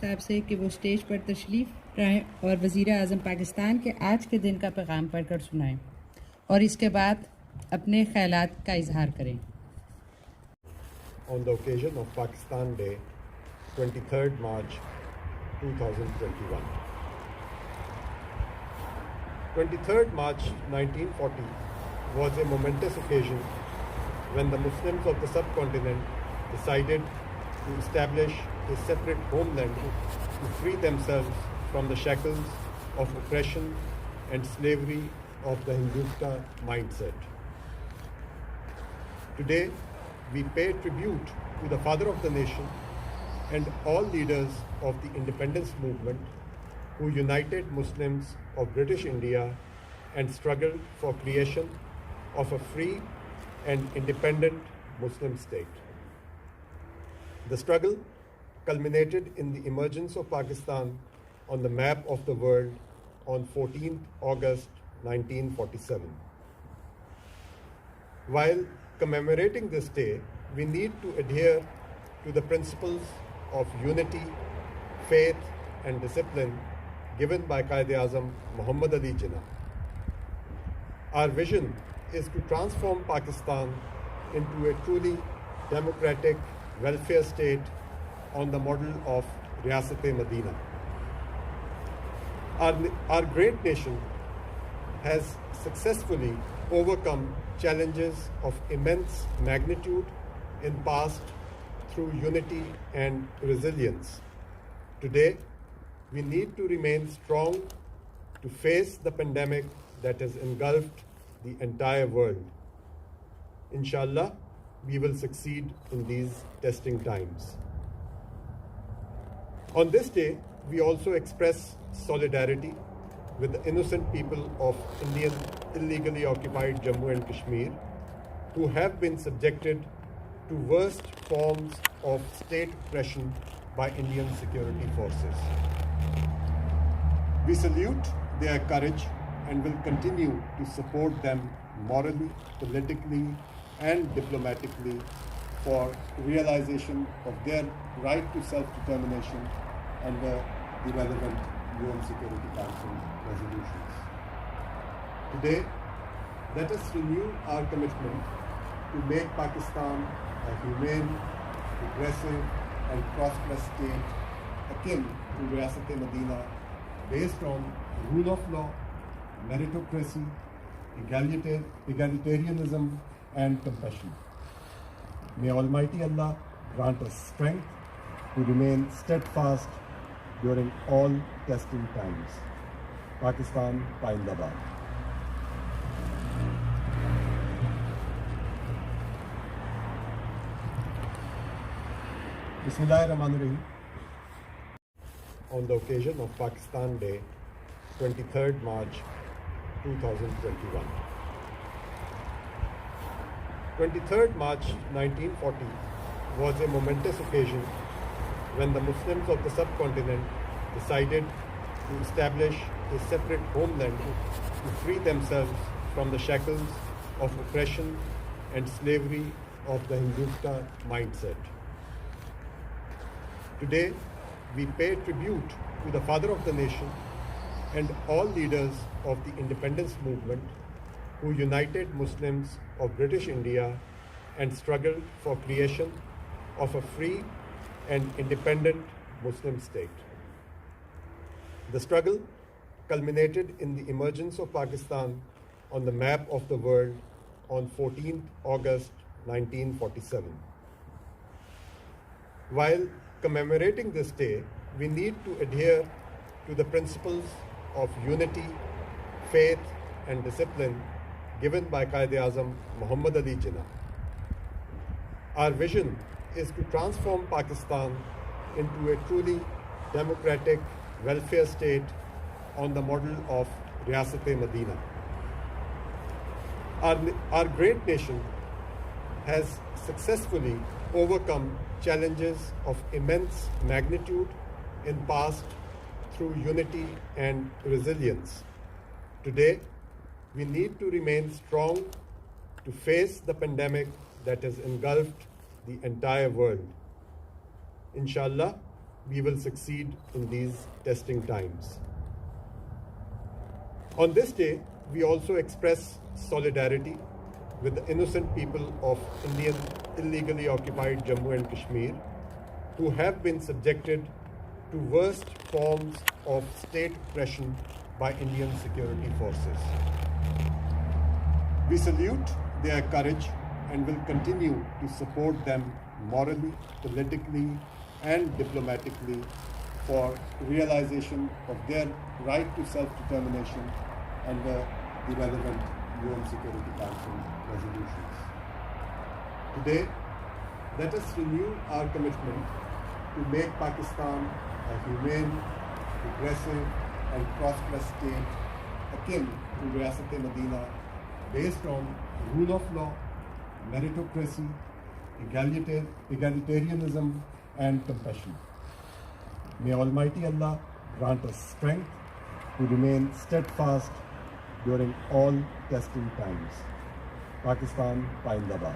صاحب سے کہ وہ اسٹیج پر تشریف لائیں اور وزیر اعظم پاکستان کے آج کے دن کا پیغام پڑھ کر سنائیں اور اس کے بعد اپنے خیالات کا اظہار کریں. On the occasion of Pakistan Day, 23rd March 2021. 23rd March 1940 was a momentous occasion when the Muslims of the subcontinent decided to establish a separate homeland to free themselves from the shackles of oppression and slavery of the Hindutva mindset. Today, we pay tribute to the father of the nation and all leaders of the independence movement who united Muslims of British India and struggled for creation of a free and independent Muslim state. The struggle culminated in the emergence of Pakistan on the map of the world on 14th August 1947. While commemorating this day, we need to adhere to the principles of unity, faith, and discipline given by Quaid-e-Azam Muhammad Ali Jinnah. Our vision is to transform Pakistan into a truly democratic welfare state on the model of Riyasat-e-Madina. Our great nation has successfully overcome challenges of immense magnitude in past through unity and resilience. Today, we need to remain strong to face the pandemic that has engulfed the entire world. Inshallah, we will succeed in these testing times. On this day, we also express solidarity with the innocent people of Indian illegally occupied Jammu and Kashmir who have been subjected to worst forms of state oppression by Indian security forces. We salute their courage and will continue to support them morally, politically, and diplomatically for realization of their right to self-determination under the relevant UN Security Council resolutions. Today, let us renew our commitment to make Pakistan a humane, progressive, and prosperous state akin to Riyasat-e-Madina based on rule of law, meritocracy, egalitarianism, and compassion. May Almighty Allah grant us strength to remain steadfast during all testing times. Pakistan Paindabad. Bismillahirrahmanirrahim. On the occasion of Pakistan Day, 23rd March 2021. 23rd March 1940 was a momentous occasion when the Muslims of the subcontinent decided to establish a separate homeland to free themselves from the shackles of oppression and slavery of the Hindutva mindset. Today, we pay tribute to the father of the nation and all leaders of the independence movement who united Muslims of British India and struggled for creation of a free and independent Muslim state. The struggle culminated in the emergence of Pakistan on the map of the world on 14th August 1947. While commemorating this day, we need to adhere to the principles of unity, faith, and discipline given by Quaid-e-Azam Muhammad Ali Jinnah. Our vision is to transform Pakistan into a truly democratic welfare state on the model of Riyasat-e-Madina. Our great nation has successfully overcome challenges of immense magnitude in past through unity and resilience. Today, we need to remain strong to face the pandemic that has engulfed the entire world. Inshallah, we will succeed in these testing times. On this day, we also express solidarity with the innocent people of Indian illegally occupied Jammu and Kashmir who have been subjected to worst forms of state oppression by Indian security forces. We salute their courage and will continue to support them morally, politically, and diplomatically for realization of their right to self-determination under the relevant UN Security Council resolutions. Today, let us renew our commitment to make Pakistan a humane, progressive, and prosperous state akin to Riyasat-e-Madina based on rule of law, meritocracy, egalitarianism, and compassion. May Almighty Allah grant us strength to remain steadfast during all testing times. Pakistan Zindabad.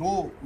2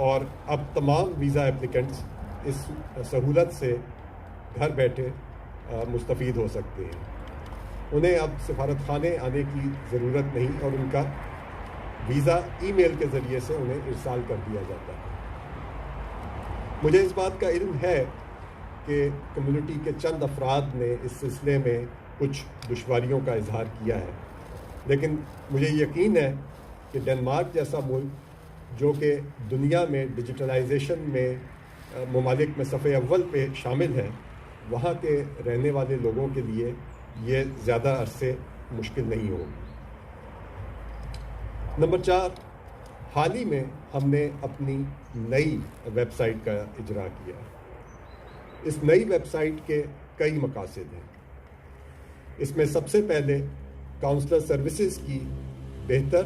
اور اب تمام visa applicants اس سہولت سے گھر بیٹھے مستفید ہو سکتے ہیں. انہیں اب سفارت خانے آنے کی ضرورت نہیں اور ان کا ویزا ای میل کے ذریعے سے انہیں ارسال کر دیا جاتا ہے. مجھے اس بات کا علم ہے کہ کمیونٹی کے چند افراد نے اس سلسلے میں کچھ دشواریوں کا اظہار کیا ہے، لیکن مجھے یقین ہے کہ ڈنمارک جیسا ملک جو کہ دنیا میں ڈیجیٹلائزیشن میں ممالک میں صف اول پہ شامل ہے، وہاں کے رہنے والے لوگوں کے لیے یہ زیادہ عرصے مشکل نہیں ہوگی. نمبر 4، حال ہی میں ہم نے اپنی نئی ویب سائٹ کا اجرا کیا. اس نئی ویب سائٹ کے کئی مقاصد ہیں. اس میں سب سے پہلے کاؤنسلر سروسز کی بہتر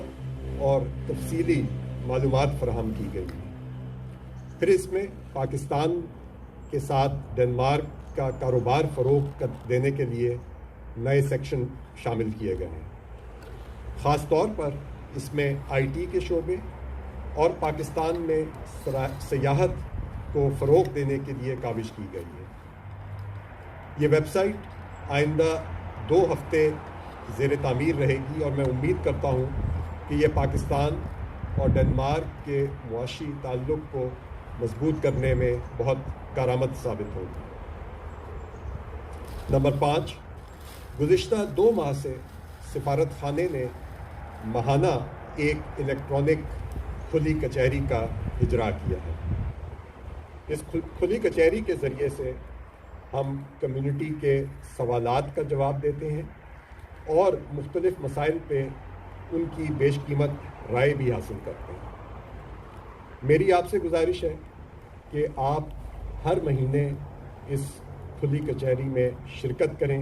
اور تفصیلی معلومات فراہم کی گئی. پھر اس میں پاکستان کے ساتھ ڈنمارک کا کاروبار فروغ دینے کے لیے نئے سیکشن شامل کیے گئے ہیں. خاص طور پر اس میں آئی ٹی کے شعبے اور پاکستان میں سیاحت کو فروغ دینے کے لیے کاوش کی گئی ہے. یہ ویب سائٹ آئندہ 2 ہفتے زیر تعمیر رہے گی اور میں امید کرتا ہوں کہ یہ پاکستان اور ڈنمارک کے معاشی تعلق کو مضبوط کرنے میں بہت کارآمد ثابت ہوگی. نمبر 5، گزشتہ 2 ماہ سے سفارت خانے نے ماہانہ ایک الیکٹرانک کھلی کچہری کا اجرا کیا ہے. اس کھلی کچہری کے ذریعے سے ہم کمیونٹی کے سوالات کا جواب دیتے ہیں اور مختلف مسائل پہ ان کی بیش قیمت رائے بھی حاصل کرتے ہیں. میری آپ سے گزارش ہے کہ آپ ہر مہینے اس کھلی کچہری میں شرکت کریں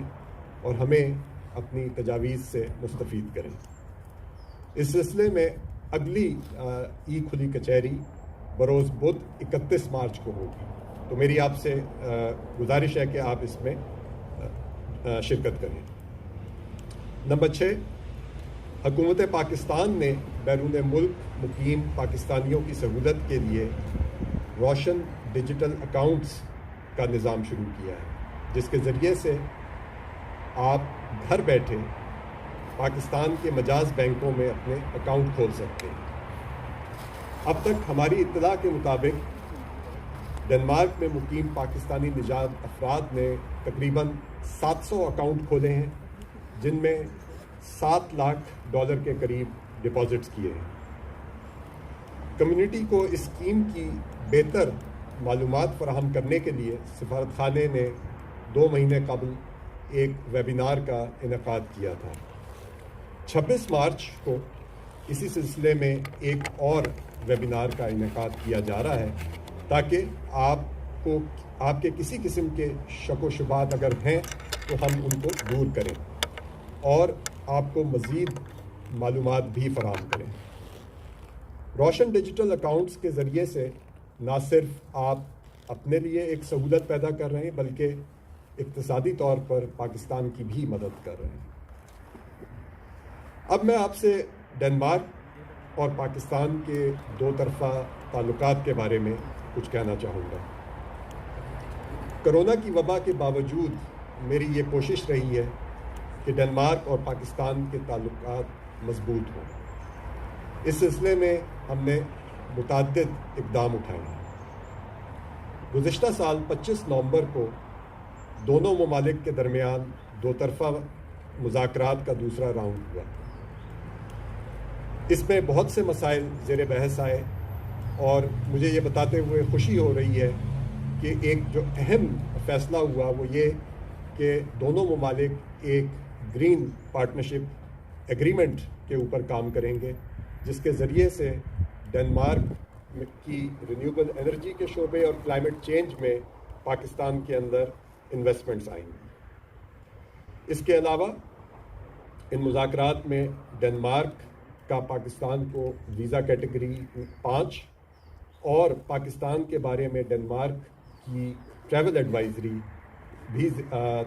اور ہمیں اپنی تجاویز سے مستفید کریں. اس سلسلے میں اگلی ای کھلی کچہری بروز بدھ 31 مارچ کو ہوگی، تو میری آپ سے گزارش ہے کہ آپ اس میں شرکت کریں. نمبر 6، حکومت پاکستان نے بیرون ملک مقیم پاکستانیوں کی سہولت کے لیے روشن ڈیجیٹل اکاؤنٹس کا نظام شروع کیا ہے، جس کے ذریعے سے آپ گھر بیٹھے پاکستان کے مجاز بینکوں میں اپنے اکاؤنٹ کھول سکتے ہیں. اب تک ہماری اطلاع کے مطابق ڈنمارک میں مقیم پاکستانی نژاد افراد نے تقریباً 700 اکاؤنٹ کھولے ہیں، جن میں $7 لاکھ کے قریب ڈپازٹس کیے ہیں. کمیونٹی کو اس اسکیم کی بہتر معلومات فراہم کرنے کے لیے سفارت خانے نے 2 مہینے قبل ایک ویبینار کا انعقاد کیا تھا. 26 مارچ کو اسی سلسلے میں ایک اور ویبینار کا انعقاد کیا جا رہا ہے تاکہ آپ کے کسی قسم کے شک و شبہات اگر ہیں تو ہم ان کو دور کریں اور آپ کو مزید معلومات بھی فراہم کریں. روشن ڈیجیٹل اکاؤنٹس کے ذریعے سے نہ صرف آپ اپنے لیے ایک سہولت پیدا کر رہے ہیں بلکہ اقتصادی طور پر پاکستان کی بھی مدد کر رہے ہیں. اب میں آپ سے ڈنمارک اور پاکستان کے 2 طرفہ تعلقات کے بارے میں کچھ کہنا چاہوں گا. کرونا کی وبا کے باوجود میری یہ کوشش رہی ہے کہ ڈنمارک اور پاکستان کے تعلقات مضبوط ہوں. اس سلسلے میں ہم نے متعدد اقدام اٹھائے ہیں. گزشتہ سال 25 نومبر کو دونوں ممالک کے درمیان 2 طرفہ مذاکرات کا دوسرا راؤنڈ ہوا. اس میں بہت سے مسائل زیر بحث آئے اور مجھے یہ بتاتے ہوئے خوشی ہو رہی ہے کہ ایک جو اہم فیصلہ ہوا وہ یہ کہ دونوں ممالک ایک گرین پارٹنرشپ ایگریمنٹ کے اوپر کام کریں گے، جس کے ذریعے سے ڈنمارک کی رینیوبل انرجی کے شعبے اور کلائمیٹ چینج میں پاکستان کے اندر انویسٹمنٹس آئیں گی. اس کے علاوہ ان مذاکرات میں ڈنمارک کا پاکستان کو ویزا کیٹیگری 5 اور پاکستان کے بارے میں ڈنمارک کی ٹریول ایڈوائزری بھی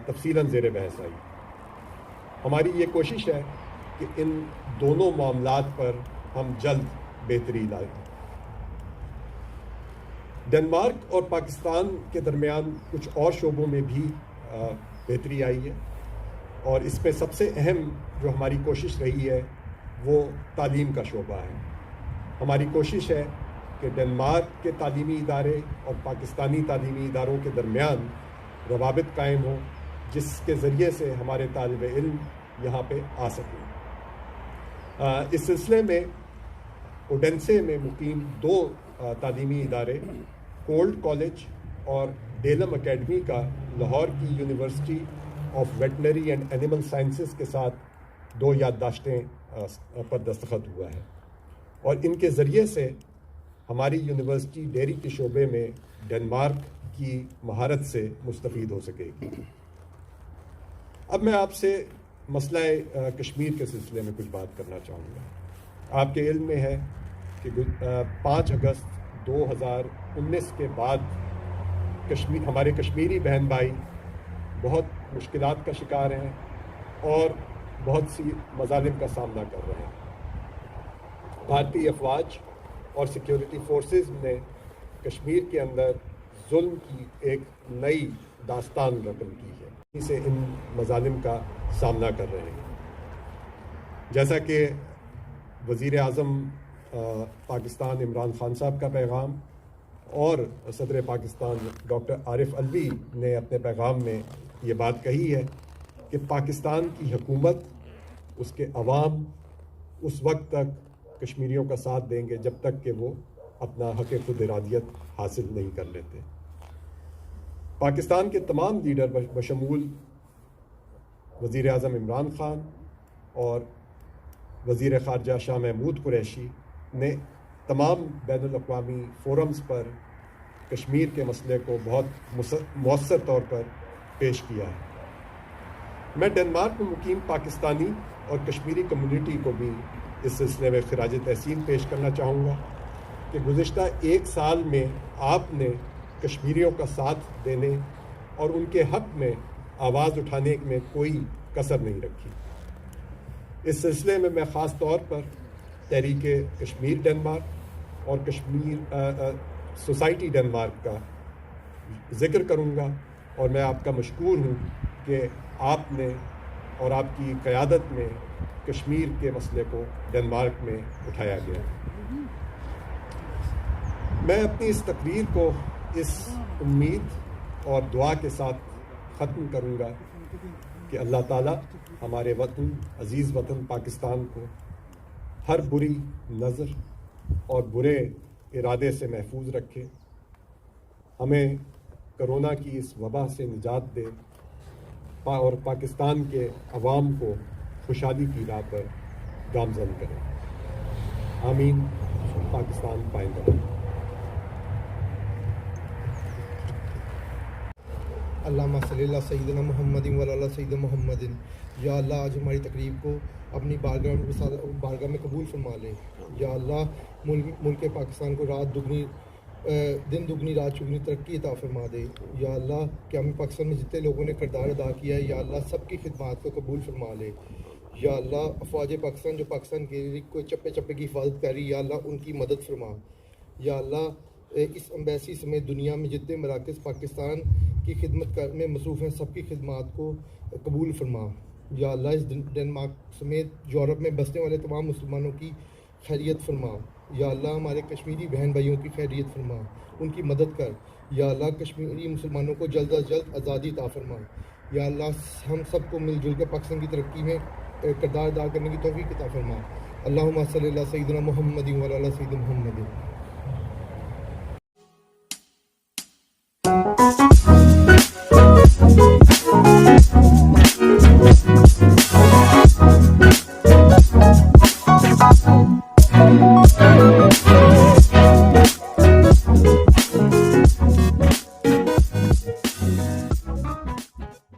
تفصیلاً زیر بحث آئی. ہماری یہ کوشش ہے کہ ان دونوں معاملات پر ہم جلد بہتری لائیں. ڈنمارک اور پاکستان کے درمیان کچھ اور شعبوں میں بھی بہتری آئی ہے، اور اس میں سب سے اہم جو ہماری کوشش رہی ہے وہ تعلیم کا شعبہ ہے۔ ہماری کوشش ہے کہ ڈنمارک کے تعلیمی ادارے اور پاکستانی تعلیمی اداروں کے درمیان روابط قائم ہوں، جس کے ذریعے سے ہمارے طالب علم یہاں پہ آ سکیں۔ اس سلسلے میں اوڈنسے میں مقیم 2 تعلیمی ادارے کولڈ کالج اور ڈیلم اکیڈمی کا لاہور کی university of veterinary and animal sciences کے ساتھ 2 یادداشتیں پر دستخط ہوا ہے، اور ان کے ذریعے سے ہماری یونیورسٹی ڈیری کے شعبے میں ڈنمارک کی مہارت سے مستفید ہو سکے گی۔ اب میں آپ سے مسئلہ کشمیر کے سلسلے میں کچھ بات کرنا چاہوں گا۔ آپ کے علم میں ہے کہ 5 اگست 2019 کے بعد ہمارے کشمیری بہن بھائی بہت مشکلات کا شکار ہیں اور بہت سی مظالم کا سامنا کر رہے ہیں۔ بھارتی افواج اور سیکیورٹی فورسز نے کشمیر کے اندر ظلم کی ایک نئی داستان رقم کی ہے، اسے ان مظالم کا سامنا کر رہے ہیں۔ جیسا کہ وزیر اعظم پاکستان عمران خان صاحب کا پیغام اور صدر پاکستان ڈاکٹر عارف علوی نے اپنے پیغام میں یہ بات کہی ہے کہ پاکستان کی حکومت، اس کے عوام اس وقت تک کشمیریوں کا ساتھ دیں گے جب تک کہ وہ اپنا حق خود ارادیت حاصل نہیں کر لیتے۔ پاکستان کے تمام لیڈر بشمول وزیر اعظم عمران خان اور وزیر خارجہ شاہ محمود قریشی نے تمام بین الاقوامی فورمز پر کشمیر کے مسئلے کو بہت مؤثر طور پر پیش کیا ہے۔ میں ڈنمارک میں مقیم پاکستانی اور کشمیری کمیونٹی کو بھی اس سلسلے میں خراج تحسین پیش کرنا چاہوں گا کہ گزشتہ 1 سال میں آپ نے کشمیریوں کا ساتھ دینے اور ان کے حق میں آواز اٹھانے میں کوئی کسر نہیں رکھی۔ اس سلسلے میں خاص طور پر تحریک کشمیر ڈنمارک اور کشمیر سوسائٹی ڈنمارک کا ذکر کروں گا، اور میں آپ کا مشکور ہوں کہ آپ نے اور آپ کی قیادت میں کشمیر کے مسئلے کو ڈنمارک میں اٹھایا گیا۔ میں اپنی اس تقریر کو اس امید اور دعا کے ساتھ ختم کروں گا کہ اللہ تعالیٰ ہمارے وطن، عزیز وطن پاکستان کو ہر بری نظر اور برے ارادے سے محفوظ رکھے، ہمیں کرونا کی اس وبا سے نجات دے اور پاکستان کے عوام کو خوشحالی کی راہ پر گامزن کرے۔ آمین۔ پاکستان پائندہ رہے۔ اللہم صلی اللہ سیدنا محمد و علی سیدنا محمد۔ یا اللہ آج ہماری تقریب کو اپنی بارگاہ میں قبول فرما لے۔ یا اللہ ملک پاکستان کو دن دگنی رات چگنی ترقی عطا فرما دے۔ یا اللہ قیام پاکستان میں جتنے لوگوں نے کردار ادا کیا ہے یا اللہ سب کی خدمات کو قبول فرما لے۔ یا اللہ افواج پاکستان جو پاکستان کے کوئی چپے چپے کی حفاظت کر رہی، یا اللہ ان کی مدد فرما۔ یا اللہ اس امبیسی سمیت دنیا میں جتنے مراکز پاکستان کی خدمت میں مصروف ہیں سب کی خدمات کو قبول فرما۔ یا اللہ اس ڈنمارک سمیت یورپ میں بسنے والے تمام مسلمانوں کی خیریت فرما۔ یا اللہ ہمارے کشمیری بہن بھائیوں کی خیریت فرما، ان کی مدد کر۔ یا اللہ کشمیری مسلمانوں کو جلد از جلد آزادی عطا فرما۔ یا اللہ ہم سب کو مل جل کے پاکستان کی ترقی میں کردار ادا کرنے کی توفیق عطا فرما۔ اللہم صلی اللہ سیدنا محمد و علی سیدنا محمد۔